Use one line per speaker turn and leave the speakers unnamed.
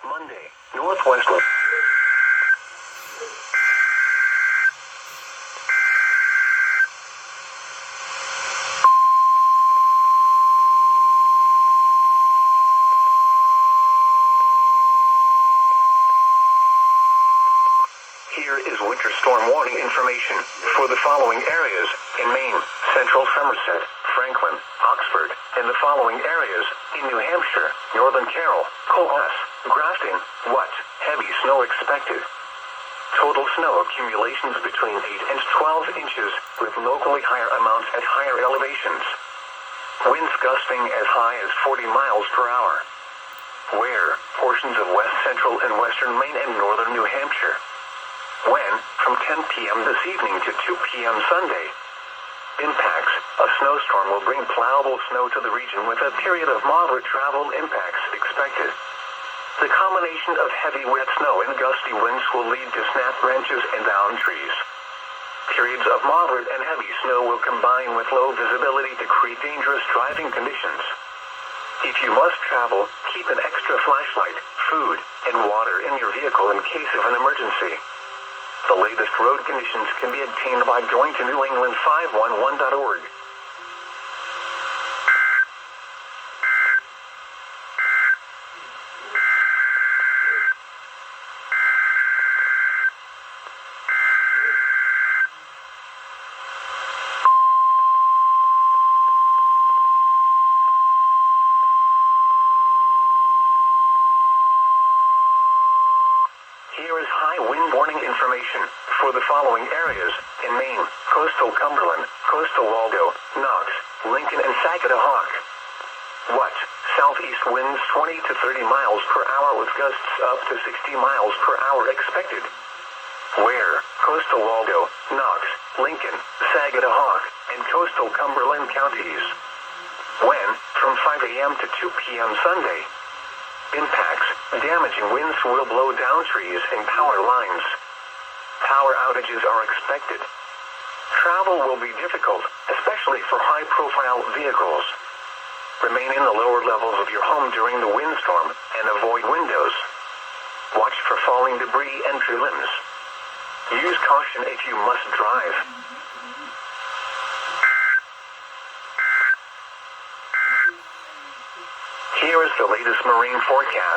Monday, northwest. Here is winter storm warning information for the following areas in Maine, central Somerset, Franklin, Oxford, and the following areas in New Hampshire, northern Carroll, Cohos, Grafton. What? Heavy snow expected. Total snow accumulations between 8 and 12 inches, with locally higher amounts at higher elevations. Winds gusting as high as 40 miles per hour. Where? Portions of west central and western Maine and northern New Hampshire. When? From 10 p.m. this evening to 2 p.m. Sunday. Impacts. A snowstorm will bring plowable snow to the region with a period of moderate travel impacts expected. The combination of heavy wet snow and gusty winds will lead to snap branches and downed trees. Periods of moderate and heavy snow will combine with low visibility to create dangerous driving conditions. If you must travel, keep an extra flashlight, food, and water in your vehicle in case of an emergency. The latest road conditions can be obtained by going to newengland511.org. Here is high wind warning information for the following areas in Maine, coastal Cumberland, coastal Waldo, Knox, Lincoln, and Saginaw. What? Southeast winds 20 to 30 miles per hour with gusts up to 60 miles per hour expected. Where? Coastal Waldo, Knox, Lincoln, Saginaw, and coastal Cumberland counties. When? From 5 a.m. to 2 p.m. Sunday. Impacts. Damaging winds will blow down trees and power lines. Power outages are expected. Travel will be difficult, especially for high-profile vehicles. Remain in the lower levels of your home during the windstorm and avoid windows. Watch for falling debris and tree limbs. Use caution if you must drive. Here is the latest marine forecast